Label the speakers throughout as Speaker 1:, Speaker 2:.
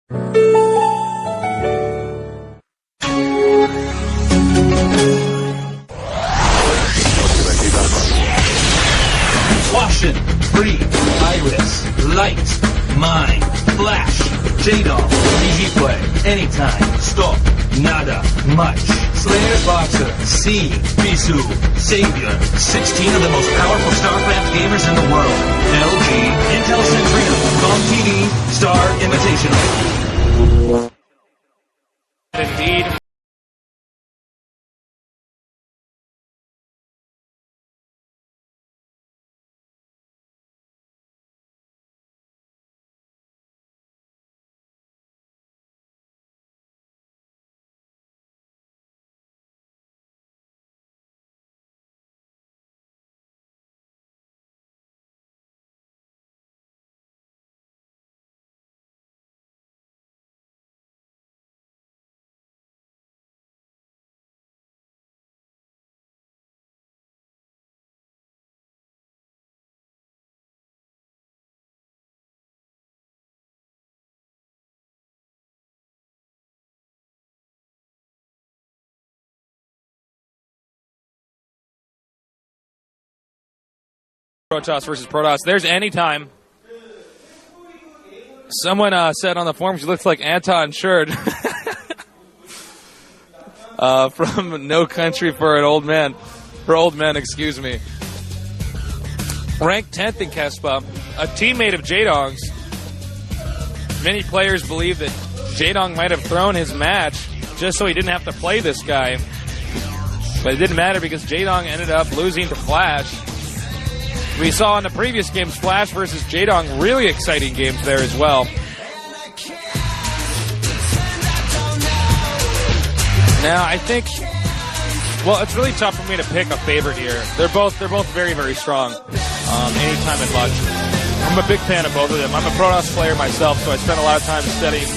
Speaker 1: Caution, Breathe, Iris, Light, Mind, Flash, J-Dog, Easy Play, Anytime, Stop, Nada, Much, Slayer Boxer, C, Bisu, Savior, 16 of the most powerful StarCraft gamers in the world, LG, Intel Centrino, GOMTV, Star Invitational.
Speaker 2: Indeed. Protoss versus Protoss. There's Anytime. Someone said on the forums he looks like Anton Sherd from No Country for an Old Man. For old men, excuse me. Ranked 10th in Kespa, a teammate of J-Dong's. Many players believe that J-Dong might have thrown his match just so he didn't have to play this guy. But it didn't matter because J-Dong ended up losing to Flash. We saw in the previous games, Flash versus J-Dong, really exciting games there as well. Now, I think, well, it's really tough for me to pick a favorite here. They're both very, very strong, Anytime and Much. I'm a big fan of both of them. I'm a Protoss player myself, so I spend a lot of time studying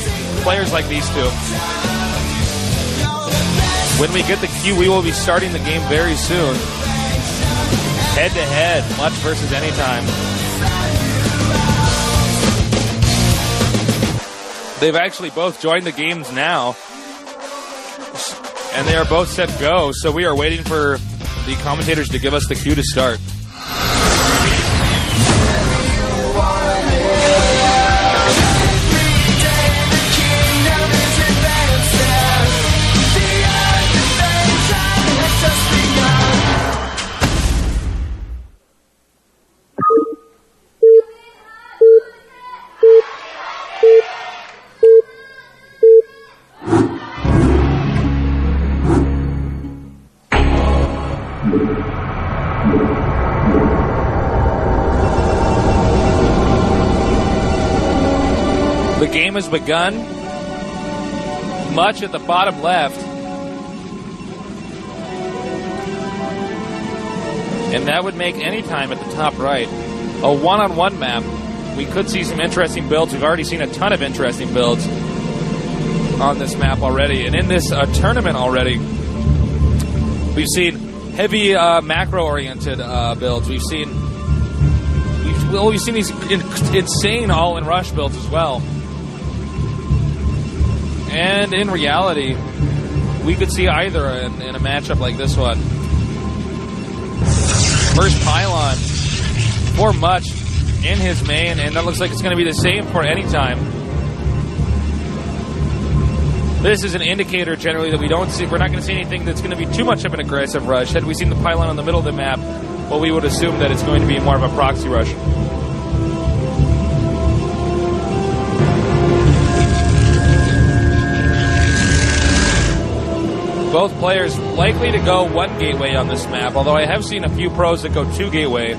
Speaker 2: players like these two. When we get the queue, we will be starting the game very soon. Head-to-head, Much versus Anytime. They've actually both joined the games now, and they are both set to go, so we are waiting for the commentators to give us the cue to start. The game has begun. Much at the bottom left. And that would make Anytime at the top right. A one-on-one map. We could see some interesting builds. We've already seen a ton of interesting builds on this map already. And in this tournament already, we've seen heavy macro-oriented builds. We've seen these insane all-in-rush builds as well. And in reality, we could see either in a matchup like this one. First pylon for Much in his main, and that looks like it's going to be the same for Anytime. This is an indicator generally that we're not going to see anything that's going to be too much of an aggressive rush. Had we seen the pylon in the middle of the map, well, we would assume that it's going to be more of a proxy rush. Both players likely to go one gateway on this map, although I have seen a few pros that go two gateway.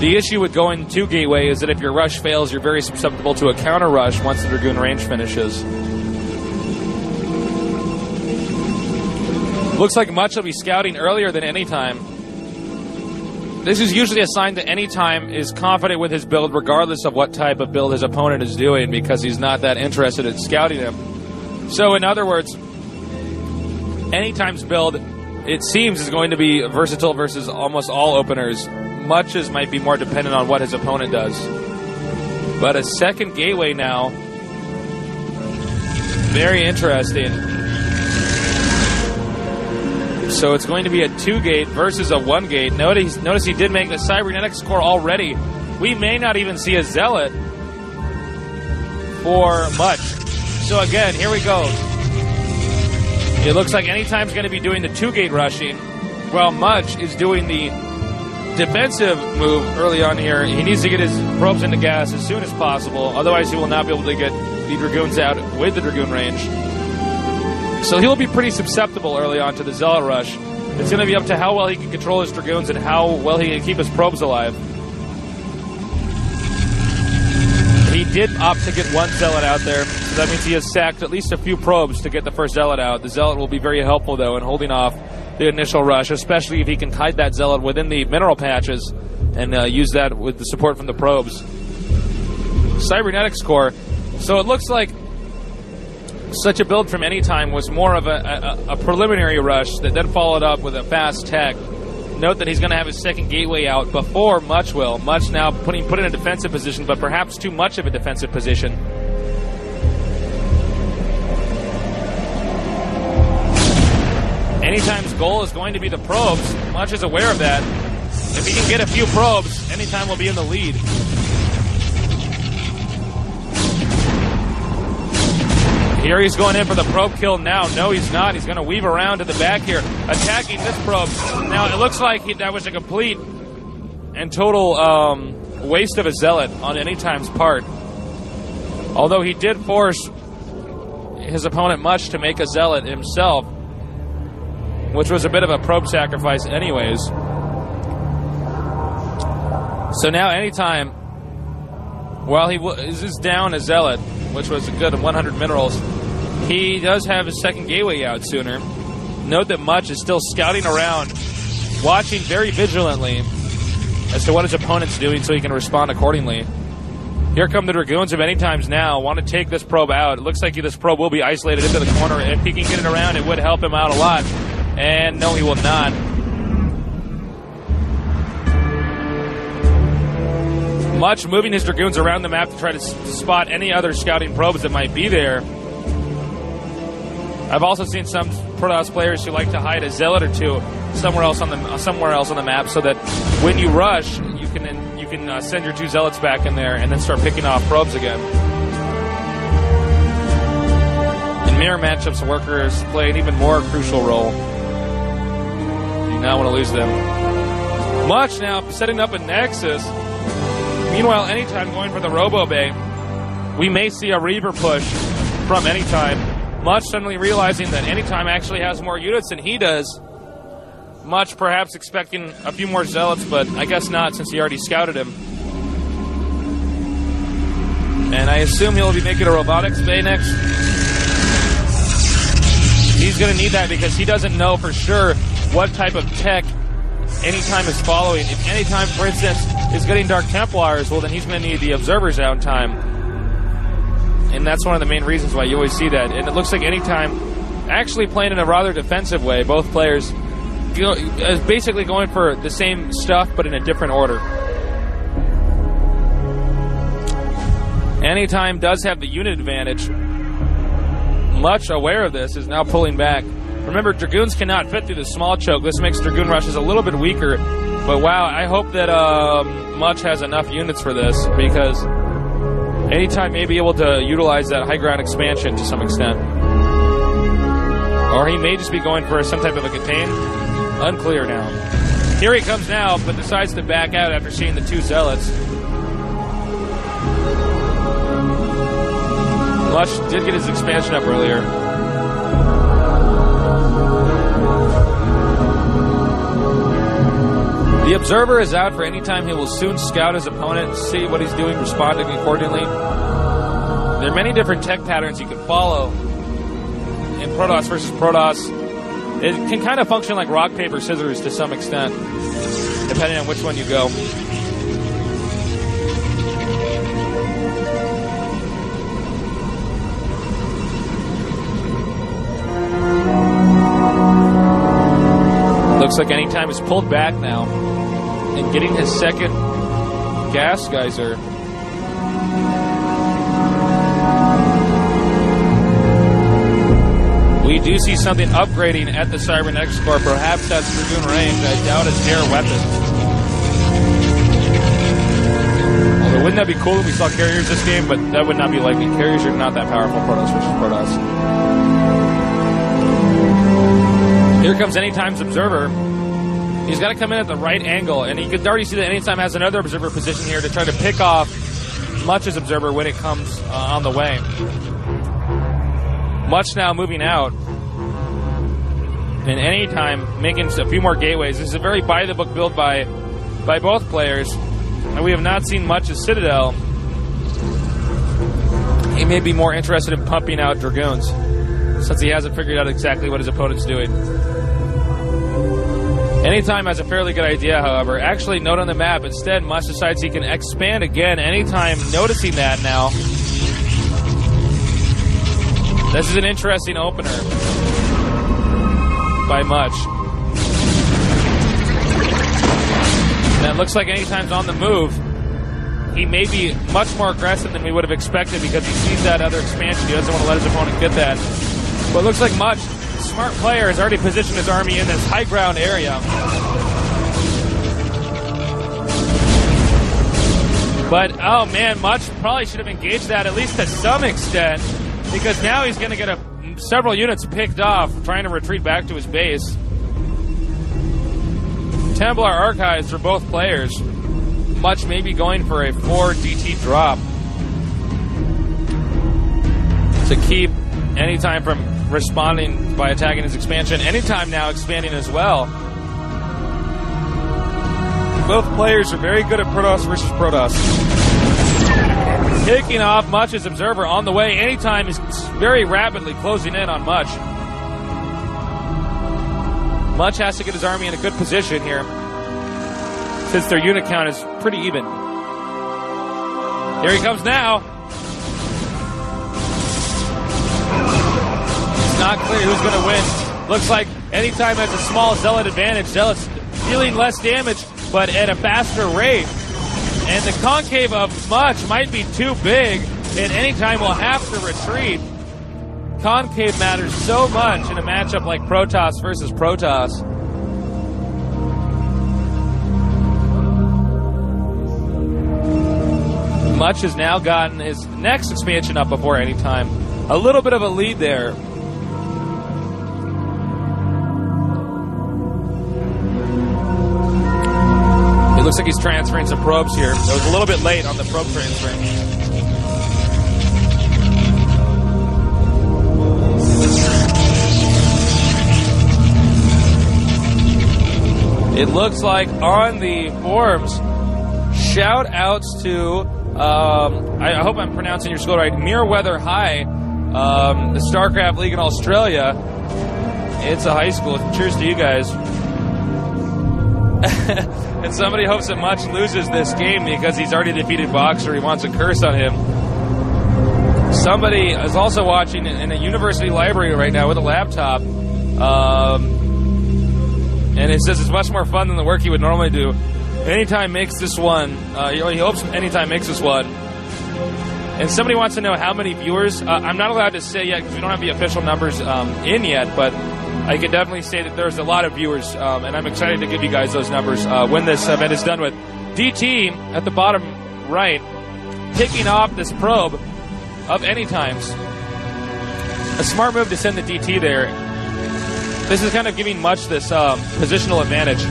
Speaker 2: The issue with going two gateway is that if your rush fails, you're very susceptible to a counter rush once the Dragoon range finishes. Looks like Much will be scouting earlier than Anytime. This is usually a sign that Anytime is confident with his build regardless of what type of build his opponent is doing, because he's not that interested in scouting him. So, in other words, Anytime's build, it seems, is going to be versatile versus almost all openers. Much's might be more dependent on what his opponent does. But a second gateway now. Very interesting. So it's going to be a 2-gate versus a 1-gate. Notice he did make the cybernetics core already. We may not even see a zealot for much. So again, here we go. It looks like Anytime's going to be doing the 2-gate rushing, while Much is doing the defensive move early on here. He needs to get his probes into gas as soon as possible. Otherwise, he will not be able to get the Dragoons out with the Dragoon range. So he'll be pretty susceptible early on to the Zealot rush. It's going to be up to how well he can control his Dragoons and how well he can keep his probes alive. He did opt to get one Zealot out there, so that means he has sacked at least a few probes to get the first Zealot out. The Zealot will be very helpful, though, in holding off the initial rush, especially if he can hide that Zealot within the mineral patches and use that with the support from the probes. Cybernetics core. So it looks like such a build from Anytime was more of a preliminary rush that then followed up with a fast tech. Note that he's going to have his second gateway out before Much will. Much now put in a defensive position, but perhaps too much of a defensive position. Anytime's goal is going to be the probes. Much is aware of that. If he can get a few probes, Anytime will be in the lead. Here he's going in for the probe kill now. No, he's not. He's going to weave around to the back here, attacking this probe. Now, it looks like that was a complete and total waste of a Zealot on Anytime's part. Although he did force his opponent Much to make a Zealot himself, which was a bit of a probe sacrifice anyways. So now Anytime, while he is down a Zealot, which was a good 100 minerals, he does have his second gateway out sooner. Note that Much is still scouting around, watching very vigilantly as to what his opponent's doing so he can respond accordingly. Here come the Dragoons of Anytimes now, want to take this probe out. It looks like this probe will be isolated into the corner. If he can get it around, it would help him out a lot. And no, he will not. Much moving his Dragoons around the map to try to spot any other scouting probes that might be there. I've also seen some Protoss players who like to hide a Zealot or two somewhere else on the map, so that when you rush, you can send your two Zealots back in there and then start picking off probes again. In mirror matchups, workers play an even more crucial role. You now want to lose them. Much now setting up a Nexus. Meanwhile, Anytime going for the Robo Bay. We may see a Reaver push from Anytime. Much suddenly realizing that Anytime actually has more units than he does. Much perhaps expecting a few more Zealots, but I guess not, since he already scouted him. And I assume he'll be making a Robotics Bay next. He's going to need that because he doesn't know for sure what type of tech Anytime is following. If Anytime, for instance, is getting Dark Templars, well, then he's going to need the Observers out in time. And that's one of the main reasons why you always see that. And it looks like Anytime actually playing in a rather defensive way. Both players basically going for the same stuff, but in a different order. Anytime does have the unit advantage. Much aware of this, is now pulling back. Remember, Dragoons cannot fit through the small choke. This makes Dragoon rushes a little bit weaker. But wow, I hope that Much has enough units for this, because Anytime may be able to utilize that high ground expansion to some extent. Or he may just be going for some type of a contain. Unclear now. Here he comes now, but decides to back out after seeing the two Zealots. Much did get his expansion up earlier. The Observer is out for Anytime. He will soon scout his opponent, see what he's doing, responding accordingly. There are many different tech patterns you can follow in Protoss versus Protoss. It can kind of function like rock, paper, scissors to some extent, depending on which one you go. Looks like Anytime is pulled back now and getting his second gas geyser. do see something upgrading at the Cybernetics Core. Perhaps that's Dragoon range. I doubt it's air weapons. Although, wouldn't that be cool if we saw carriers this game? But that would not be likely. Carriers are not that powerful. Protoss versus Protoss. Here comes Anytime's Observer. He's got to come in at the right angle, and you could already see that Anytime has another Observer position here to try to pick off Much's Observer when it comes on the way. Much now moving out. And Anytime making a few more gateways. This is a very by-the-book build by both players. And we have not seen Much's Citadel. He may be more interested in pumping out Dragoons, since he hasn't figured out exactly what his opponent's doing. Anytime has a fairly good idea, however. Actually, note on the map, instead, Much decides he can expand again. Anytime noticing that now. This is an interesting opener by Much. And it looks like Anytime's on the move. He may be much more aggressive than we would have expected because he sees that other expansion. He doesn't want to let his opponent get that. But it looks like Much, smart player, has already positioned his army in this high ground area. But, oh man, Much probably should have engaged that at least to some extent, because now he's going to get several units picked off trying to retreat back to his base. Templar Archives for both players. Much may be going for a 4 DT drop to keep Anytime from responding by attacking his expansion. Anytime now expanding as well. Both players are very good at Protoss versus Protoss. Kicking off Much's Observer on the way. Anytime is very rapidly closing in on Much. Much has to get his army in a good position here, since their unit count is pretty even. Here he comes now. It's not clear who's going to win. Looks like Anytime has a small Zealot advantage. Zealot's dealing less damage, but at a faster rate. And the concave of Much might be too big, and Anytime will have to retreat. Concave matters so much in a matchup like Protoss versus Protoss. Much has now gotten his next expansion up before Anytime. A little bit of a lead there. It looks like he's transferring some probes here. It was a little bit late on the probe transfer. It looks like on the forums, shout outs to, I hope I'm pronouncing your school right, Merewether High, the StarCraft League in Australia. It's a high school. Cheers to you guys. And somebody hopes that Much loses this game because he's already defeated Boxer. He wants a curse on him. Somebody is also watching in a university library right now with a laptop. And it says it's much more fun than the work he would normally do. Anytime makes this one. He hopes Anytime makes this one. And somebody wants to know how many viewers. I'm not allowed to say yet because we don't have the official numbers in yet, but I can definitely say that there's a lot of viewers, and I'm excited to give you guys those numbers when this event is done with. DT at the bottom right, picking off this probe of Anytime's. A smart move to send the DT there. This is kind of giving Much this positional advantage.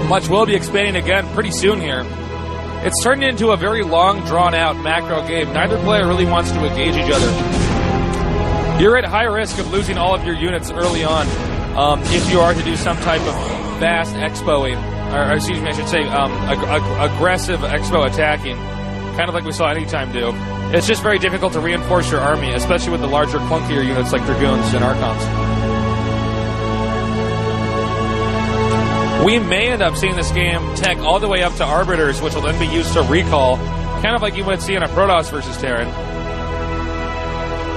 Speaker 2: Much will be expanding again pretty soon here. It's turning into a very long, drawn-out macro game. Neither player really wants to engage each other. You're at high risk of losing all of your units early on if you are to do some type of fast expoing, or excuse me, I should say aggressive expo attacking, kind of like we saw Anytime do. It's just very difficult to reinforce your army, especially with the larger, clunkier units like Dragoons and Archons. We may end up seeing this game tech all the way up to Arbiters, which will then be used to recall, kind of like you would see in a Protoss versus Terran.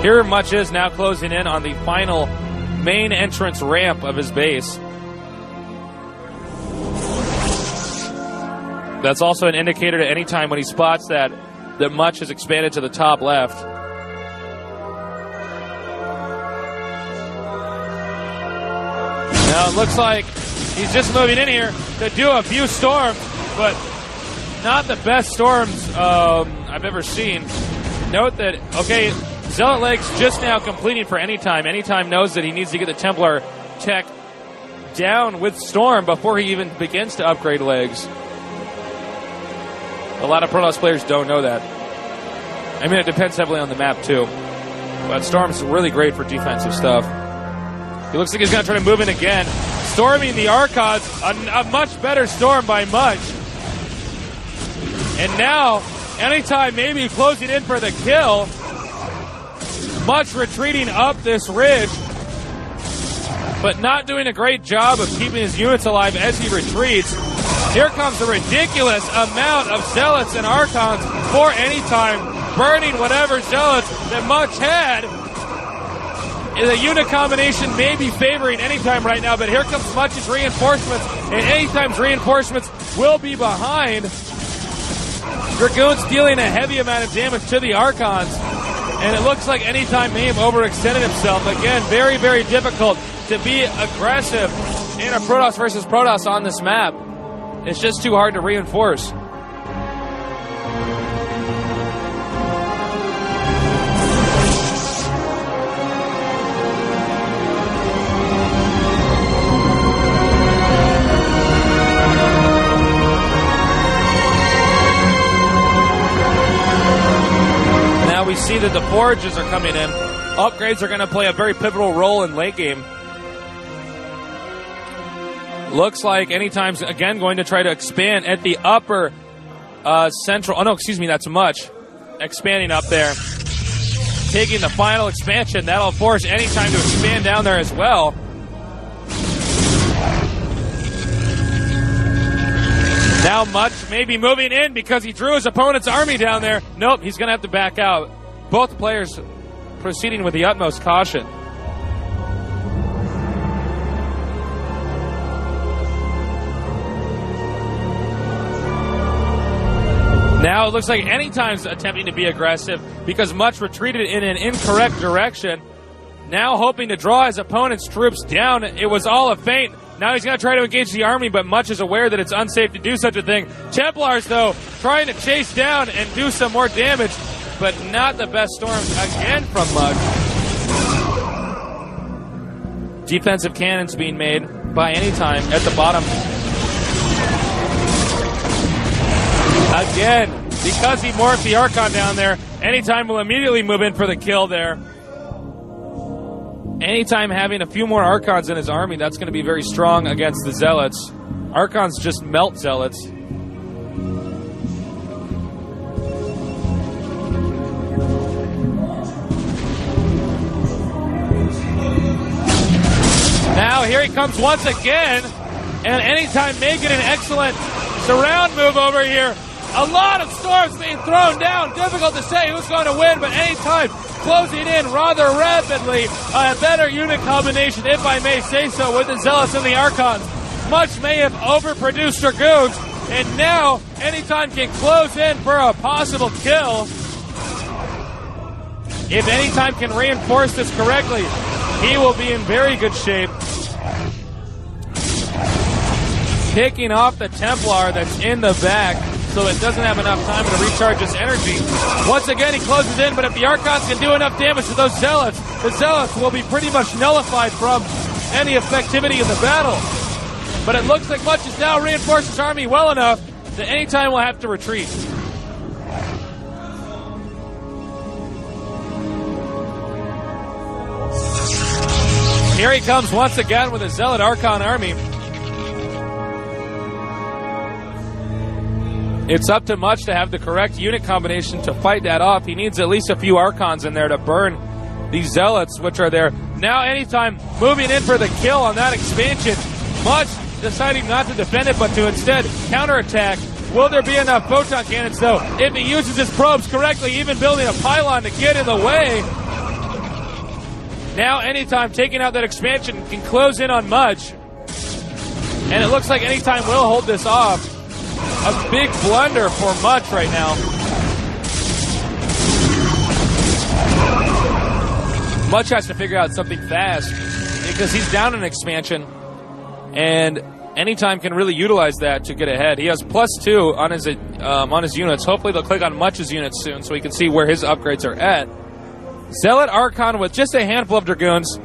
Speaker 2: Here Much is now closing in on the final main entrance ramp of his base. That's also an indicator to Anytime when he spots that Much has expanded to the top left. Now it looks like he's just moving in here to do a few storms, but not the best storms I've ever seen. Note that, okay, Zealot Legs just now completing for Anytime. Anytime knows that he needs to get the Templar tech down with Storm before he even begins to upgrade Legs. A lot of Protoss players don't know that. I mean, it depends heavily on the map, too. But Storm's really great for defensive stuff. He looks like he's going to try to move in again. Storming the Archons, a much better Storm by much. And now, Anytime maybe closing in for the kill. Much retreating up this ridge, but not doing a great job of keeping his units alive as he retreats. Here comes a ridiculous amount of Zealots and Archons for Anytime, burning whatever Zealots that Much had. The unit combination may be favoring Anytime right now, but here comes Much's reinforcements, and Anytime's reinforcements will be behind. Dragoons dealing a heavy amount of damage to the Archons, and it looks like Anytime may have overextended himself. Again, very, very difficult to be aggressive in a Protoss versus Protoss on this map. It's just too hard to reinforce. Now we see that the Forges are coming in. Upgrades are going to play a very pivotal role in late game. Looks like Anytime's again going to try to expand at the upper central. Oh, no, excuse me, that's Much. Expanding up there. Taking the final expansion. That'll force Anytime to expand down there as well. Now Much may be moving in because he drew his opponent's army down there. Nope, he's going to have to back out. Both players proceeding with the utmost caution. Now it looks like Anytime's attempting to be aggressive because Much retreated in an incorrect direction. Now hoping to draw his opponent's troops down. It was all a feint. Now he's going to try to engage the army, but Much is aware that it's unsafe to do such a thing. Templars, though, trying to chase down and do some more damage, but not the best storms again from Much. Defensive cannons being made by Anytime at the bottom. Again, because he morphed the Archon down there, Anytime will immediately move in for the kill there. Anytime having a few more Archons in his army, that's going to be very strong against the Zealots. Archons just melt Zealots. Now here he comes once again, and Anytime may get an excellent surround move over here. A lot of storms being thrown down. Difficult to say who's going to win, but Anytime closing in rather rapidly. A better unit combination, if I may say so, with the Zealots and the Archons. Much may have overproduced Dragoons, and now Anytime can close in for a possible kill. If Anytime can reinforce this correctly, he will be in very good shape. Picking off the Templar that's in the back, so it doesn't have enough time to recharge its energy. Once again, he closes in, but if the Archons can do enough damage to those Zealots, the Zealots will be pretty much nullified from any effectivity in the battle. But it looks like Much has now reinforced his army well enough that Anytime will have to retreat. Here he comes once again with a Zealot Archon army. It's up to Much to have the correct unit combination to fight that off. He needs at least a few Archons in there to burn these Zealots, which are there. Now Anytime moving in for the kill on that expansion. Much deciding not to defend it, but to instead counterattack. Will there be enough photon cannons, though? If he uses his probes correctly, even building a pylon to get in the way. Now Anytime taking out that expansion can close in on Much. And it looks like Anytime will hold this off. A big blunder for Much right now. Much has to figure out something fast because he's down an expansion. and Anytime can really utilize that to get ahead. He has +2 on his units. Hopefully they'll click on Much's units soon so we can see where his upgrades are at. Zealot Archon with just a handful of Dragoons.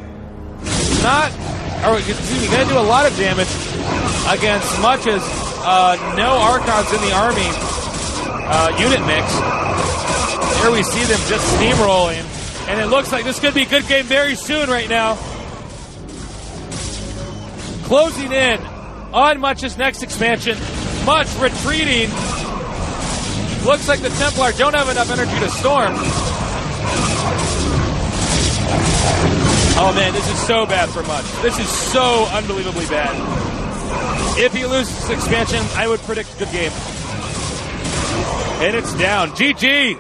Speaker 2: Going to do a lot of damage against Much's no Archons in the army unit mix. Here we see them just steamrolling, and it looks like this could be a good game very soon right now. Closing in on Much's next expansion. Much retreating. Looks like the Templar don't have enough energy to storm. Oh man, this is so bad for Much. This is so unbelievably bad. If he loses this expansion, I would predict a good game. And it's down. GG!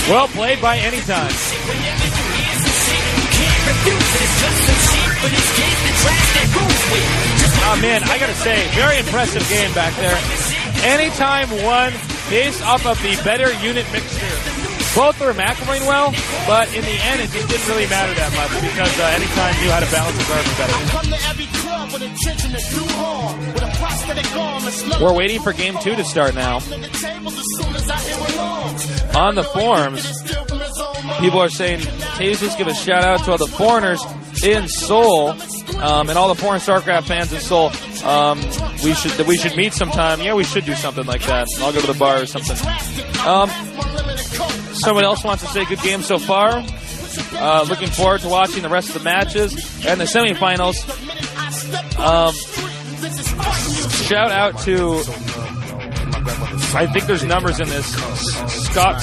Speaker 2: Well played by Anytime. Oh man, I gotta say, very impressive game back there. Anytime won based off of the better unit mixture. Both were macroing well, but in the end it just didn't really matter that much because Anytime knew how to balance his army better. We're waiting for game 2 to start now. On the forums, people are saying, Jesus, give a shout out to all the foreigners in Seoul, and all the foreign StarCraft fans in Seoul. We should meet sometime. Yeah, we should do something like that. I'll go to the bar or something. Someone else wants to say good game so far. Looking forward to watching the rest of the matches and the semifinals. Shout out to, I think there's numbers in this,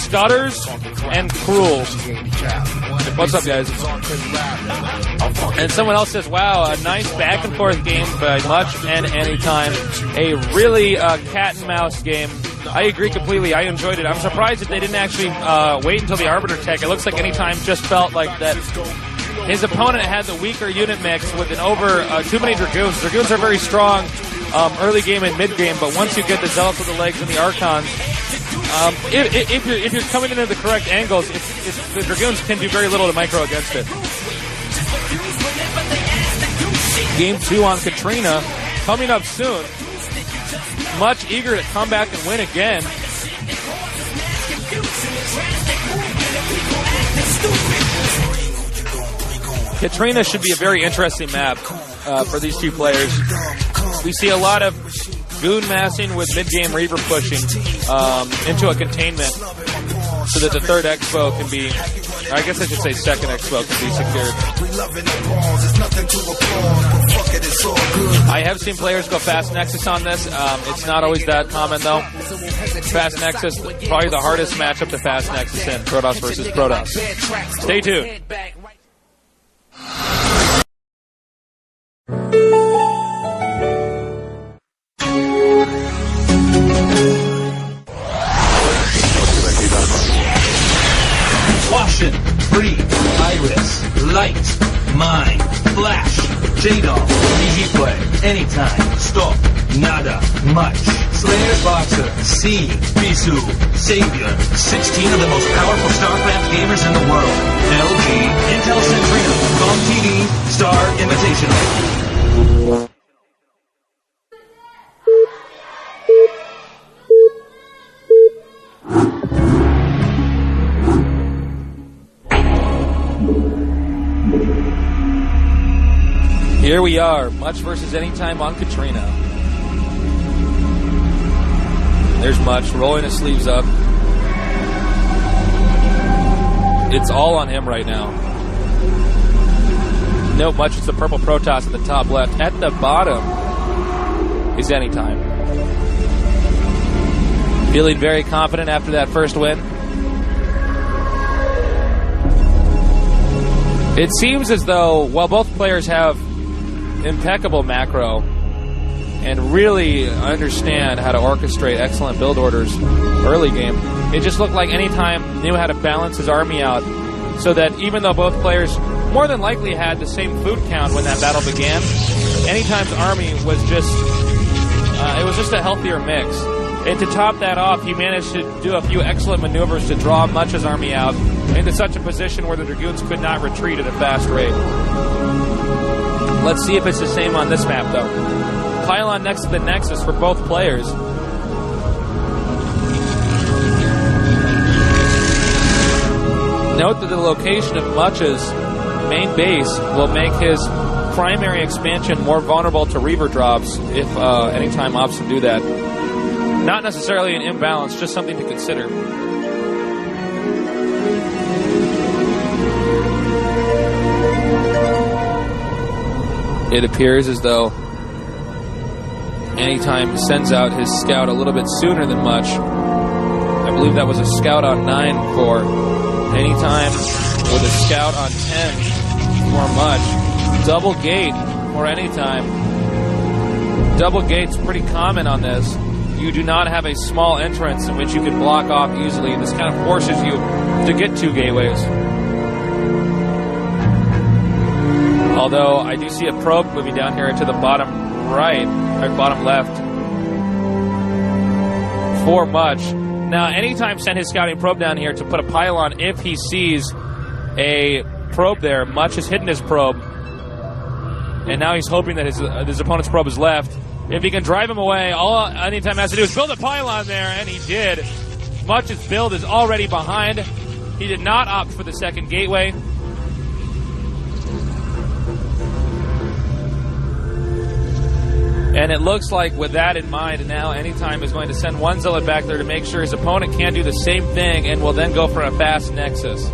Speaker 2: Scotters and Cruel. What's up, guys? And someone else says, wow, a nice back and forth game by Much and Anytime. A really cat and mouse game. I agree completely. I enjoyed it. I'm surprised that they didn't actually wait until the Arbiter tech. It looks like Anytime just felt like that his opponent had the weaker unit mix with too many Dragoons. Dragoons are very strong early game and mid game, but once you get the Zealots with the legs and the Archons, if you're coming into the correct angles, if the Dragoons can do very little to micro against it. Game 2 on Katrina coming up soon. Much eager to come back and win again. Katrina should be a very interesting map for these two players. We see a lot of goon massing with mid-game Reaver pushing into a containment so that the third Expo can be, I guess I should say second Expo can be secured. I have seen players go Fast Nexus on this. It's not always that common though. Fast Nexus, probably the hardest matchup to Fast Nexus in, Protoss versus Protoss. Stay tuned.
Speaker 1: Caution, Breathe, Iris, Light, Mind, Flash, J-Dog, Play, Anytime, Stop, Nada, Much, Slayer, Boxer, C, Bisu, Savior, 16 of the most powerful StarCraft gamers in the world, LG, Intel Centrino, GOMTV, Star Invitational.
Speaker 2: Here we are, Much versus Anytime on Katrina. There's Much rolling his sleeves up. It's all on him right now. No, Much is the purple Protoss at the top left. At the bottom is Anytime. Feeling very confident after that first win. It seems as though, while both players have impeccable macro and really understand how to orchestrate excellent build orders early game, it just looked like Anytime knew how to balance his army out so that even though both players more than likely had the same food count when that battle began, Anytime's army was just a healthier mix. And to top that off, he managed to do a few excellent maneuvers to draw Much's army out into such a position where the Dragoons could not retreat at a fast rate. Let's see if it's the same on this map, though. Pylon next to the Nexus for both players. Note that the location of Much's main base will make his primary expansion more vulnerable to Reaver drops if anytime opts to do that. Not necessarily an imbalance, just something to consider. It appears as though anytime sends out his scout a little bit sooner than Much. I believe that was a scout on 9 for anytime with a scout on 10 for Much. Double gate for anytime. Double gate's pretty common on this. You do not have a small entrance in which you can block off easily. This kind of forces you to get 2 gateways. Although I do see a probe moving down here to the bottom right, or bottom left for Much. Now, anytime send his scouting probe down here to put a pylon if he sees a probe there. Much has hidden his probe, and now he's hoping that his opponent's probe is left. If he can drive him away, all anytime has to do is build a pylon there, and he did. Much's build is already behind. He did not opt for the second gateway. And it looks like with that in mind, now anytime is going to send one zealot back there to make sure his opponent can't do the same thing, and will then go for a fast nexus.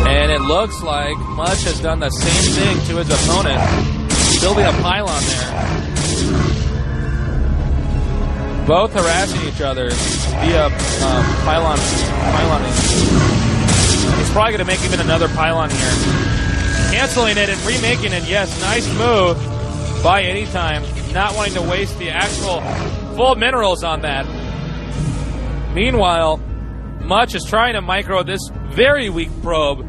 Speaker 2: And it looks like Much has done the same thing to his opponent, building a pylon there. Both harassing each other via pyloning. He's probably going to make even another pylon here. Canceling it and remaking it. Yes, nice move by anytime. Not wanting to waste the actual full minerals on that. Meanwhile, Much is trying to micro this very weak probe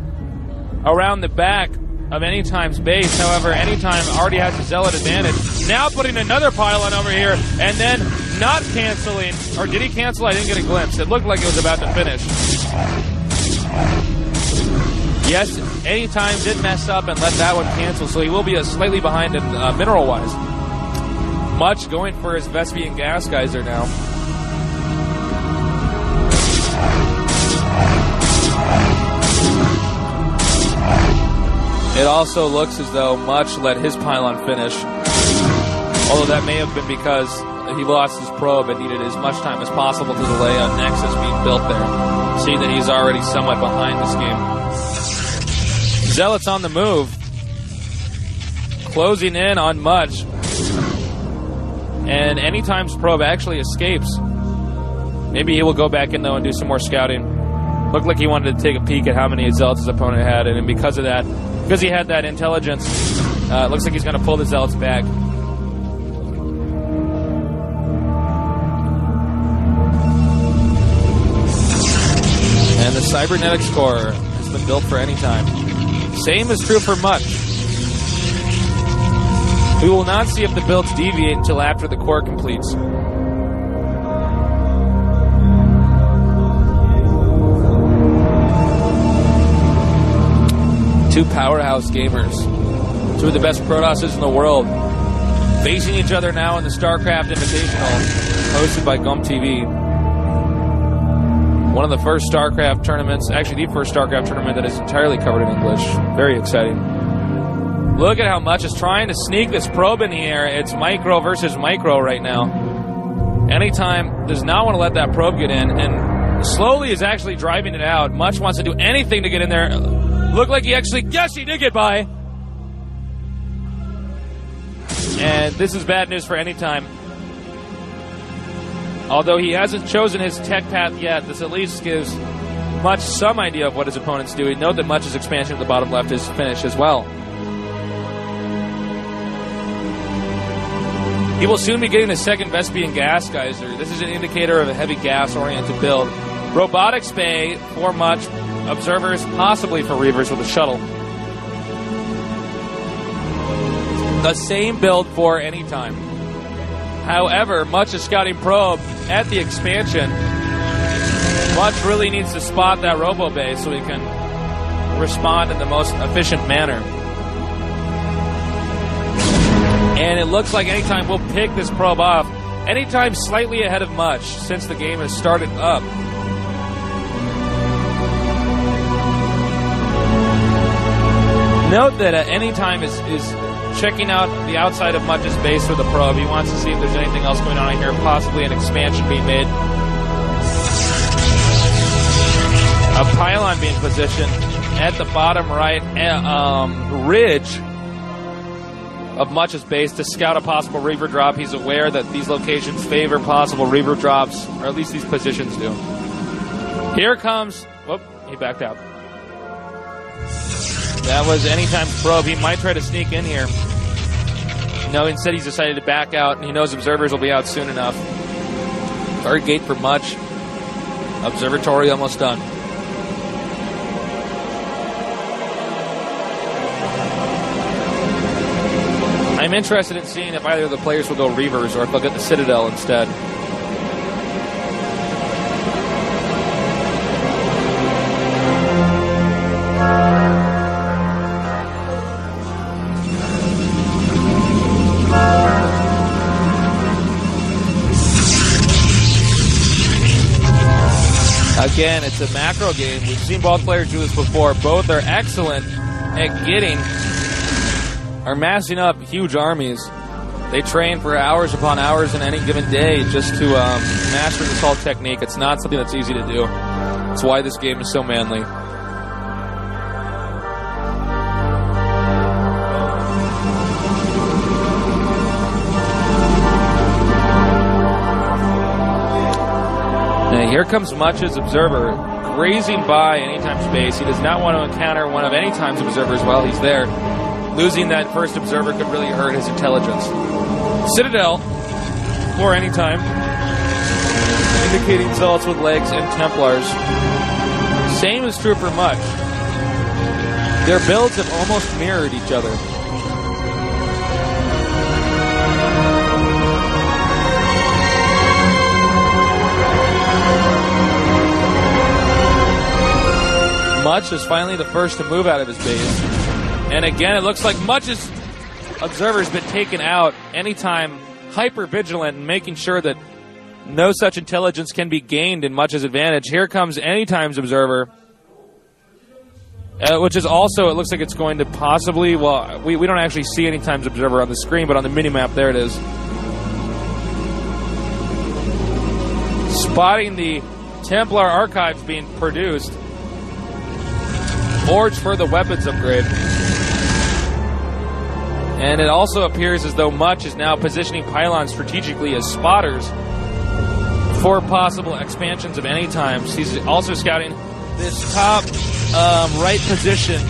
Speaker 2: around the back of Anytime's base. However, Anytime already has the zealot advantage. Now putting another pylon over here, and then not canceling. Or did he cancel? I didn't get a glimpse. It looked like it was about to finish. Yes, Anytime did mess up and let that one cancel, so he will be slightly behind in mineral-wise. Much going for his Vespian gas geyser now. It also looks as though Much let his pylon finish. Although that may have been because he lost his probe and needed as much time as possible to delay a Nexus being built there, seeing that he's already somewhat behind this game. Zealot's on the move. Closing in on Much. And Anytime's probe actually escapes. Maybe he will go back in, though, and do some more scouting. Looked like he wanted to take a peek at how many Zealots his opponent had, and because of that, because he had that intelligence, it looks like he's going to pull the Zealots back. And the Cybernetics core has been built for Anytime. Same is true for Much. We will not see if the builds deviate until after the core completes. Two powerhouse gamers. Two of the best Protosses in the world. Facing each other now in the StarCraft Invitational, hosted by GOMTV. One of the first StarCraft tournaments, actually the first StarCraft tournament that is entirely covered in English. Very exciting. Look at how Much is trying to sneak this probe in the air. It's micro versus micro right now. Anytime does not want to let that probe get in, and slowly is actually driving it out. Much wants to do anything to get in there. Looked like he actually, yes, he did get by. And this is bad news for Anytime. Although he hasn't chosen his tech path yet, this at least gives Much some idea of what his opponent's doing. Note that Much's expansion at the bottom left is finished as well. He will soon be getting the second Vespian gas geyser. This is an indicator of a heavy gas-oriented build. Robotics bay for Much. Observers, possibly for Reavers with a shuttle. The same build for Anytime. However, Much is scouting probe at the expansion. Much really needs to spot that robo base so he can respond in the most efficient manner. And it looks like Anytime will pick this probe off. Anytime slightly ahead of Much since the game has started up. Note that Anytime is checking out the outside of Much's base for the probe. He wants to see if there's anything else going on in here, possibly an expansion being made. A pylon being positioned at the bottom right ridge of Much's base to scout a possible Reaver drop. He's aware that these locations favor possible Reaver drops, or at least these positions do. Here comes... Whoop, he backed out. That was Anytime's probe. He might try to sneak in here. No, instead he's decided to back out, and he knows observers will be out soon enough. Target gate for Much. Observatory almost done. I'm interested in seeing if either of the players will go Reavers or if they'll get the Citadel instead. Again, it's a macro game. We've seen both players do this before. Both are excellent at are massing up huge armies. They train for hours upon hours in any given day just to master this whole technique. It's not something that's easy to do. That's why this game is so manly. Now here comes Much's observer, grazing by Anytime's base. He does not want to encounter one of Anytime's observers while he's there. Losing that first observer could really hurt his intelligence. Citadel for Anytime, indicating zealots with legs and Templars. Same is true for Much. Their builds have almost mirrored each other. Much is finally the first to move out of his base. And again, it looks like Much's observer's been taken out. Anytime hyper vigilant and making sure that no such intelligence can be gained in Much's advantage. Here comes Anytime's observer, which is also, it looks like it's going to possibly, well, we don't actually see Anytime's observer on the screen, but on the minimap, there it is. Spotting the Templar archives being produced. Forge for the weapons upgrade. And it also appears as though Much is now positioning pylons strategically as spotters for possible expansions of Anytime. He's also scouting this top right position.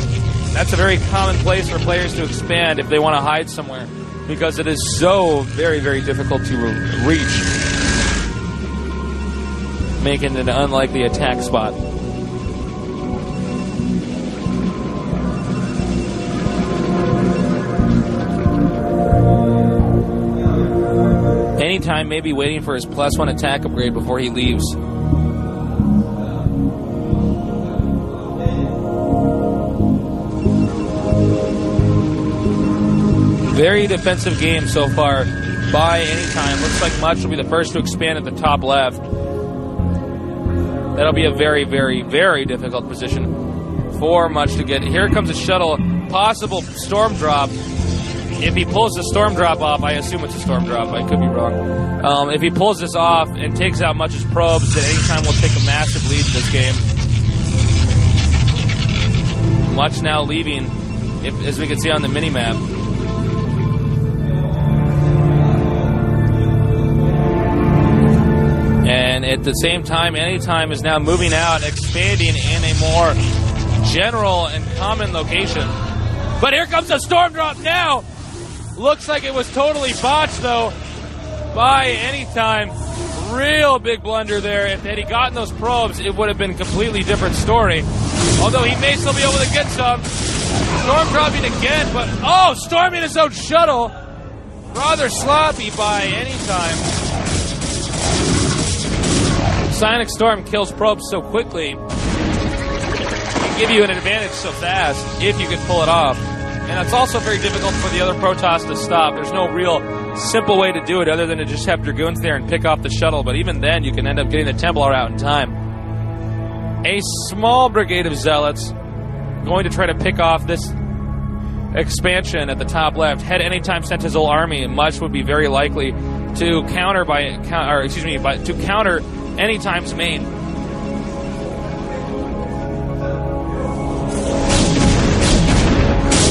Speaker 2: That's a very common place for players to expand if they want to hide somewhere, because it is so very, very difficult to reach, making it an unlikely attack spot. Anytime may be waiting for his +1 attack upgrade before he leaves. Very defensive game so far by Anytime. Looks like Much will be the first to expand at the top left. That'll be a very, very, very difficult position for Much to get. Here comes a shuttle, possible storm drop. If he pulls the storm drop off, I assume it's a storm drop, I could be wrong. If he pulls this off and takes out Much's probes, then Anytime will take a massive lead in this game. Much now leaving, as we can see on the minimap. And at the same time, Anytime is now moving out, expanding in a more general and common location. But here comes a storm drop now! Looks like it was totally botched, though, by Anytime. Real big blunder there. If had he gotten those probes, it would have been a completely different story. Although he may still be able to get some. Storm dropping again, but oh, storming his own shuttle. Rather sloppy by Anytime. Psionic Storm kills probes so quickly, it can give you an advantage so fast if you can pull it off. And it's also very difficult for the other Protoss to stop. There's no real simple way to do it other than to just have Dragoons there and pick off the shuttle, but even then you can end up getting the Templar out in time. A small brigade of Zealots going to try to pick off this expansion at the top left. Head anytime Sentinel Army, much would be very likely to counter to counter anytime's main.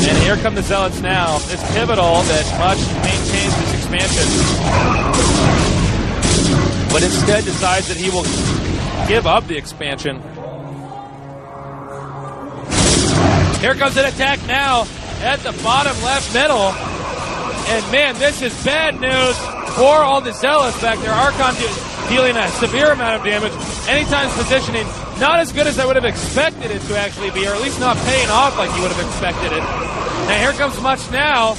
Speaker 2: And here come the Zealots now. It's pivotal that Much maintains this expansion, but instead decides that he will give up the expansion. Here comes an attack now at the bottom left middle. And man, this is bad news for all the Zealots back there. Archon dealing a severe amount of damage. Anytime's positioning, not as good as I would have expected it to actually be, or at least not paying off like you would have expected it. Now here comes Much now,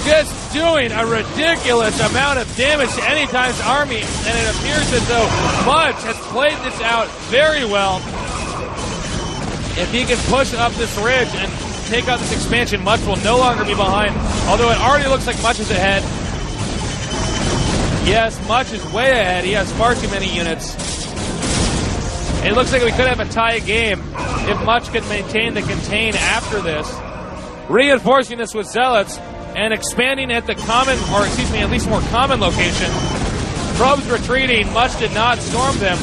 Speaker 2: just doing a ridiculous amount of damage to Anytime's army, and it appears as though Much has played this out very well. If he can push up this ridge and take out this expansion, Much will no longer be behind, although it already looks like Much is ahead. Yes, Much is way ahead. He has far too many units. It looks like we could have a tie game if Much can maintain the contain after this. Reinforcing this with Zealots and expanding at the common, or excuse me, at least more common location. Probes retreating. Much did not storm them.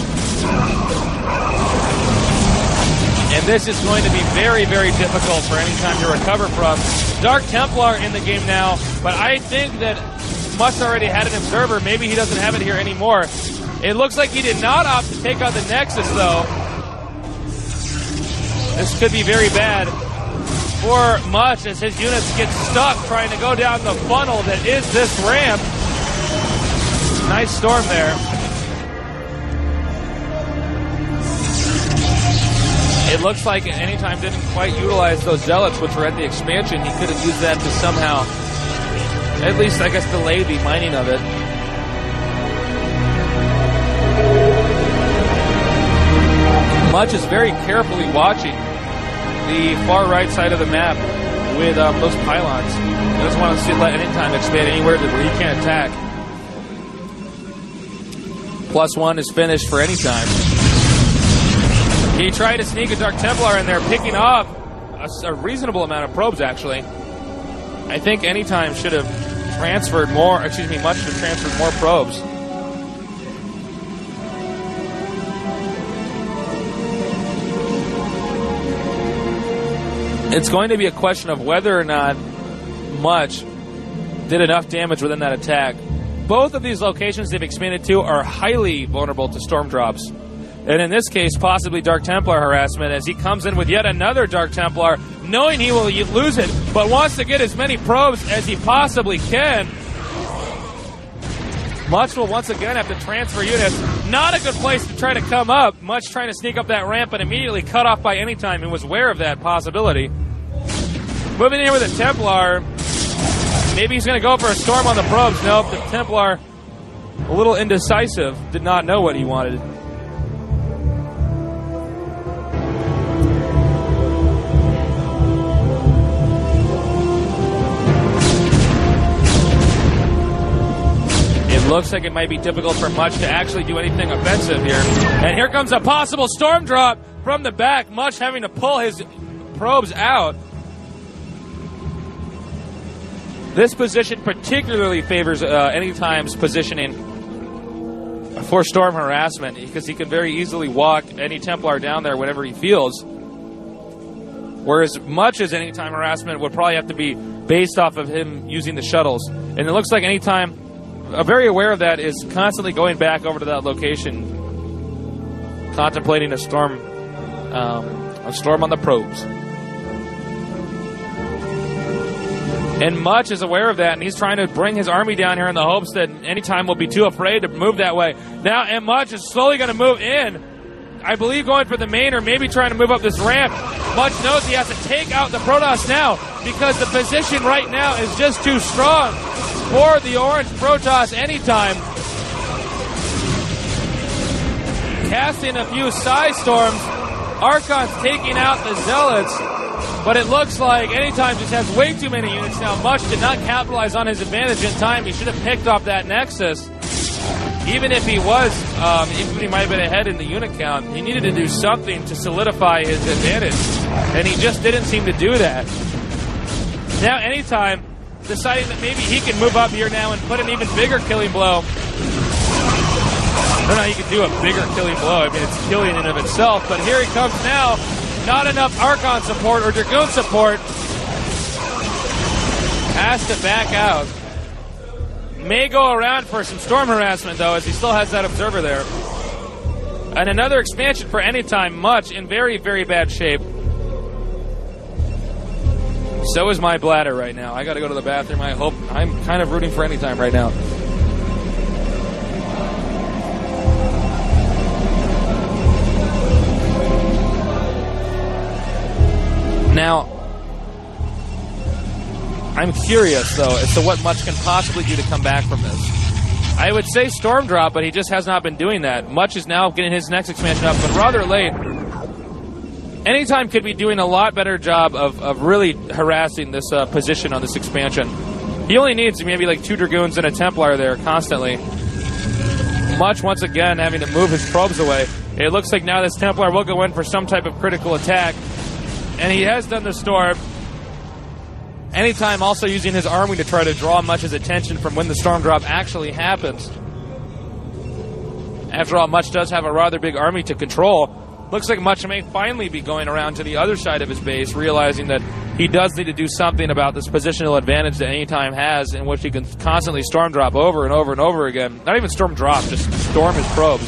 Speaker 2: And this is going to be very, very difficult for Anytime to recover from. Dark Templar in the game now, but I think that Much already had an observer. Maybe he doesn't have it here anymore. It looks like he did not opt to take out the Nexus, though. This could be very bad for Much as his units get stuck trying to go down the funnel that is this ramp. Nice storm there. It looks like Anytime didn't quite utilize those Zealots, which were at the expansion. He could have used that to somehow, at least, I guess, delay the mining of it. Much is very carefully watching the far right side of the map with those pylons. He doesn't want to let Anytime expand anywhere where he can't attack. +1 is finished for Anytime. He tried to sneak a Dark Templar in there, picking off a reasonable amount of probes, actually. I think Anytime should have transferred more, Much should have transferred more probes. It's going to be a question of whether or not Much did enough damage within that attack. Both of these locations they've expanded to are highly vulnerable to storm drops. And in this case, possibly Dark Templar harassment as he comes in with yet another Dark Templar, knowing he will lose it, but wants to get as many probes as he possibly can. Much will once again have to transfer units. Not a good place to try to come up. Much trying to sneak up that ramp and immediately cut off by Anytime and was aware of that possibility. Moving in with a Templar. Maybe he's going to go for a storm on the probes. Nope, the Templar, a little indecisive, did not know what he wanted. Looks like it might be difficult for Much to actually do anything offensive here. And here comes a possible storm drop from the back. Much having to pull his probes out. This position particularly favors Anytime's positioning for storm harassment because he can very easily walk any Templar down there whenever he feels. Whereas Much as Anytime harassment would probably have to be based off of him using the shuttles. And it looks like Anytime, very aware of that, is constantly going back over to that location, contemplating a storm on the probes. And Much is aware of that, and he's trying to bring his army down here in the hopes that Anytime will be too afraid to move that way. Now, and Much is slowly going to move in. I believe going for the main or maybe trying to move up this ramp. Much knows he has to take out the Protoss now because the position right now is just too strong for the orange Protoss Anytime. casting a few Psy Storms. Archon's taking out the Zealots, but it looks like Anytime just has way too many units now. Much did not capitalize on his advantage in time. He should have picked off that Nexus. Even if he was, even if he might have been ahead in the unit count, he needed to do something to solidify his advantage, and he just didn't seem to do that. Now Anytime deciding that maybe he can move up here now and put an even bigger killing blow. I don't know how you can do a bigger killing blow. I mean, it's killing in and of itself, but here he comes now. Not enough Archon support or Dragoon support. Has to back out. May go around for some Storm harassment, though, as he still has that Observer there. And another expansion for Anytime, Much in very, very bad shape. So is my bladder right now. I got to go to the bathroom. I'm kind of rooting for Anytime right now. Now, I'm curious, though, as to what Much can possibly do to come back from this. I would say Storm Drop, but he just has not been doing that. Much is now getting his next expansion up, but rather late. Anytime could be doing a lot better job of really harassing this position on this expansion. He only needs maybe like 2 Dragoons and a Templar there constantly. Much, once again, having to move his probes away. It looks like now this Templar will go in for some type of critical attack. And he has done the Storm. Anytime also using his army to try to draw Much's attention from when the Storm Drop actually happens. After all, Much does have a rather big army to control. Looks like Much may finally be going around to the other side of his base, realizing that he does need to do something about this positional advantage that Anytime has, in which he can constantly Storm Drop over and over and over again. Not even Storm Drop, just storm his probes.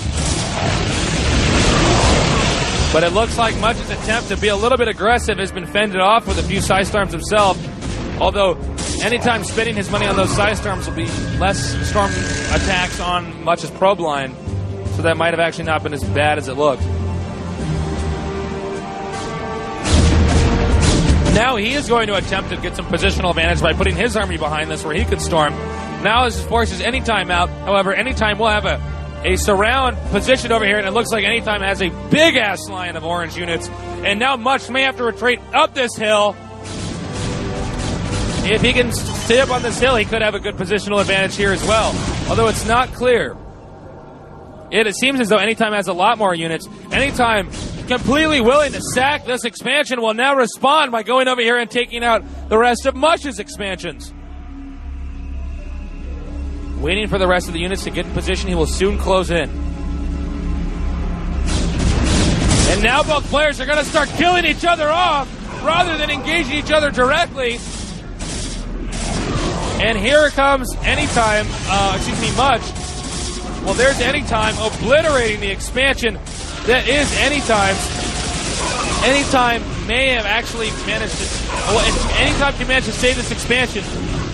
Speaker 2: But it looks like Much's attempt to be a little bit aggressive has been fended off with a few Psy Storms himself. Although, Anytime spending his money on those Psy Storms will be less Storm attacks on Much's probe line. So that might have actually not been as bad as it looked. Now he is going to attempt to get some positional advantage by putting his army behind this where he could storm. Now his forces Anytime out. However, Anytime will have a surround position over here, and it looks like Anytime has a big-ass line of orange units. And now Much may have to retreat up this hill. If he can stay up on this hill, he could have a good positional advantage here as well. Although it's not clear. It seems as though Anytime has a lot more units. Anytime completely willing to sack this expansion will now respond by going over here and taking out the rest of Much's expansions. Waiting for the rest of the units to get in position, he will soon close in. And now both players are going to start killing each other off rather than engaging each other directly. And here comes Anytime, Much. Well, there's Anytime obliterating the expansion that is Anytime's. Anytime may have actually managed to... Well, if Anytime can manage to save this expansion,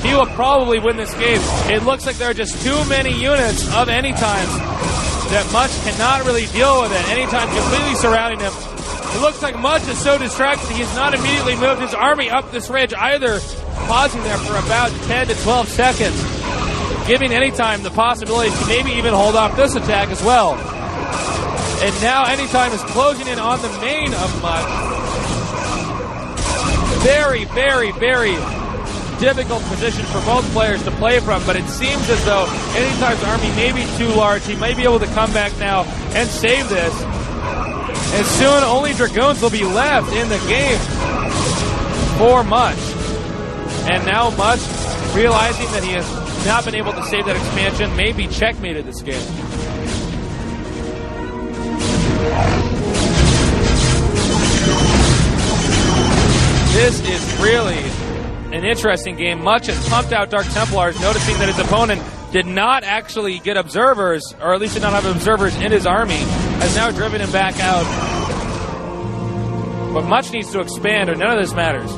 Speaker 2: he will probably win this game. It looks like there are just too many units of Anytime's that Much cannot really deal with it. Anytime completely surrounding him. It looks like Much is so distracted he has not immediately moved his army up this ridge either, pausing there for about 10 to 12 seconds, giving Anytime the possibility to maybe even hold off this attack as well. And now Anytime is closing in on the main of Much. Very, very, very difficult position for both players to play from, but it seems as though Anytime's army may be too large. He may be able to come back now and save this. And soon only Dragoons will be left in the game for Much. And now Much, realizing that he has not been able to save that expansion, may be checkmated this game. This is really an interesting game. Much has pumped out Dark Templars, noticing that his opponent did not actually get observers, or at least did not have observers in his army, has now driven him back out. But Much needs to expand, or none of this matters.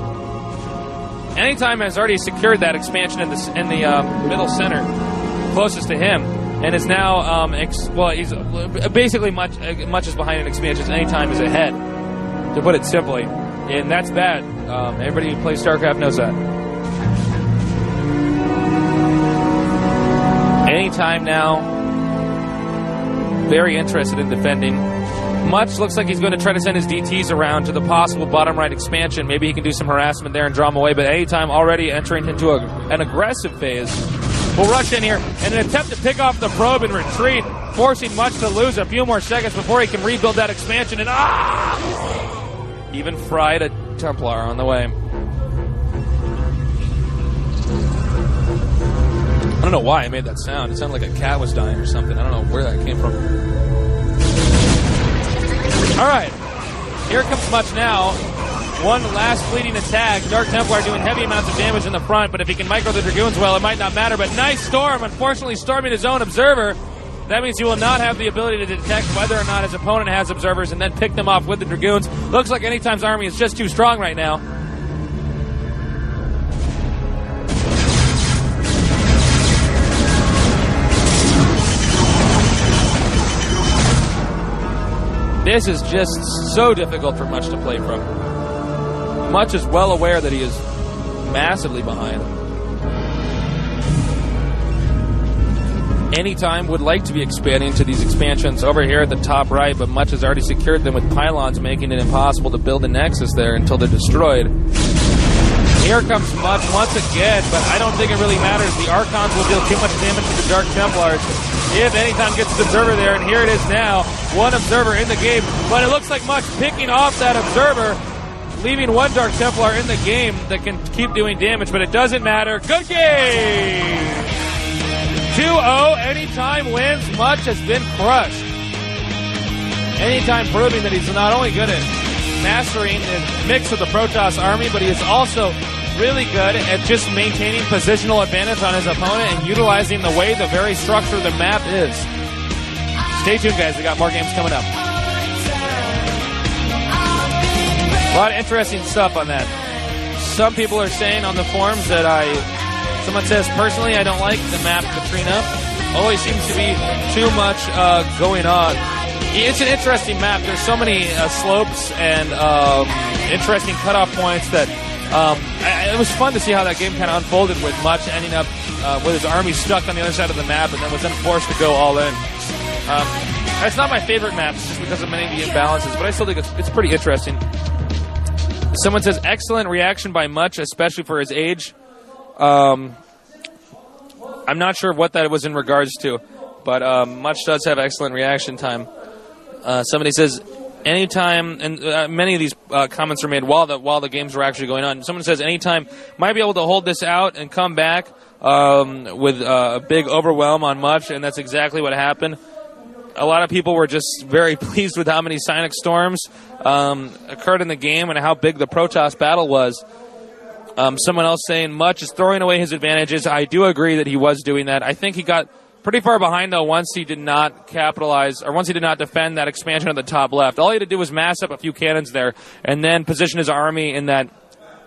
Speaker 2: Anytime has already secured that expansion in the middle center, closest to him, and is now he's basically Much is behind in expansions. Anytime is ahead, to put it simply, and that's bad. Everybody who plays StarCraft knows that. Anytime now very interested in defending. Much looks like he's going to try to send his DTs around to the possible bottom right expansion. Maybe he can do some harassment there and draw him away, but anytime already entering into an aggressive phase. We'll rush in here in an attempt to pick off the probe and retreat, forcing Much to lose a few more seconds before he can rebuild that expansion, and even fried a Templar on the way. I don't know why I made that sound. It sounded like a cat was dying or something. I don't know where that came from. All right, here comes Much now. One last fleeting attack. Dark Templar doing heavy amounts of damage in the front, but if he can micro the Dragoons well, it might not matter. But nice Storm, unfortunately storming his own Observer. That means he will not have the ability to detect whether or not his opponent has Observers and then pick them off with the Dragoons. Looks like Anytime's army is just too strong right now. This is just so difficult for Much to play from. Much is well aware that he is massively behind. Anytime would like to be expanding to these expansions over here at the top right, but Much has already secured them with pylons, making it impossible to build a nexus there until they're destroyed. Here comes Much once again, but I don't think it really matters. The Archons will deal too much damage to the Dark Templars if Anytime gets an Observer there, and here it is now. One Observer in the game, but it looks like Much picking off that Observer, leaving one Dark Templar in the game that can keep doing damage, but it doesn't matter. Good game! 2-0, Anytime wins. Much has been crushed. Anytime proving that he's not only good at mastering the mix of the Protoss army, but he is also really good at just maintaining positional advantage on his opponent and utilizing the way the very structure of the map is. Stay tuned, guys. We got more games coming up. A lot of interesting stuff on that. Some people are saying on the forums that someone says, personally, I don't like the map Katrina. Always seems to be too much going on. It's an interesting map. There's so many slopes and interesting cutoff points that it was fun to see how that game kind of unfolded with Much ending up with his army stuck on the other side of the map and then was then forced to go all in. It's not my favorite map just because of many of the imbalances, but I still think it's pretty interesting. Someone says, excellent reaction by Much, especially for his age. I'm not sure what that was in regards to, but Much does have excellent reaction time. Somebody says, Anytime, and many of these comments are made while the games were actually going on. Someone says, Anytime might be able to hold this out and come back with a big overwhelm on Much, and that's exactly what happened. A lot of people were just very pleased with how many Sonic Storms occurred in the game and how big the Protoss battle was. Someone else saying Much is throwing away his advantages. I do agree that he was doing that. I think he got pretty far behind, though, once he did not capitalize, or once he did not defend that expansion at the top left. All he had to do was mass up a few cannons there and then position his army in that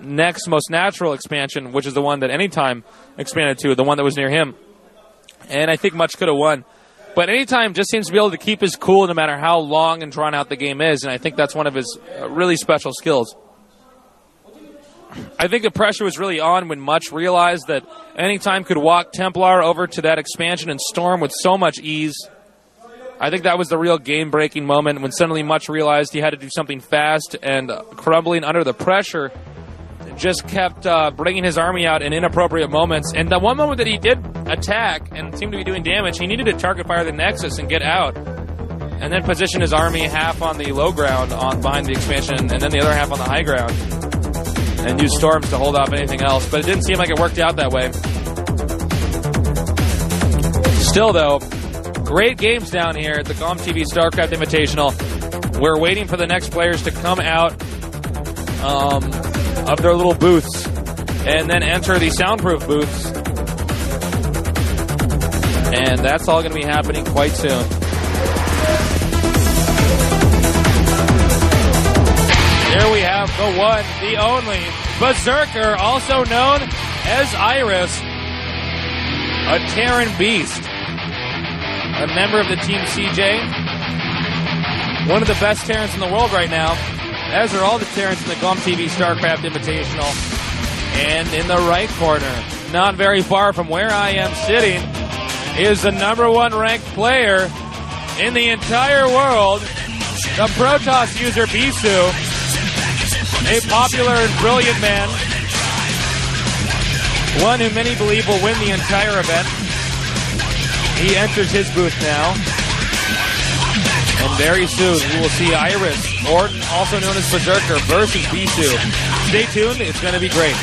Speaker 2: next most natural expansion, which is the one that Anytime expanded to, the one that was near him. And I think Much could have won. But Anytime just seems to be able to keep his cool no matter how long and drawn out the game is, and I think that's one of his really special skills. I think the pressure was really on when Much realized that Anytime could walk Templar over to that expansion and storm with so much ease. I think that was the real game-breaking moment when suddenly Much realized he had to do something fast, and crumbling under the pressure just kept bringing his army out in inappropriate moments. And the one moment that he did attack and seemed to be doing damage, he needed to target fire the Nexus and get out, and then position his army half on the low ground behind the expansion and then the other half on the high ground, and use storms to hold off anything else. But it didn't seem like it worked out that way. Still, though, great games down here at the GOMTV StarCraft Invitational. We're waiting for the next players to come out of their little booths and then enter the soundproof booths. And that's all going to be happening quite soon. Here we have the one, the only, Berserker, also known as Iris, a Terran beast, a member of the Team CJ, one of the best Terrans in the world right now, as are all the Terrans in the GOMTV StarCraft Invitational. And in the right corner, not very far from where I am sitting, is the #1 ranked player in the entire world, the Protoss user Bisu, a popular and brilliant man, one who many believe will win the entire event. He enters his booth now. And very soon we will see Iris, or also known as Berserker, versus Bisu. Stay tuned, it's going to be great.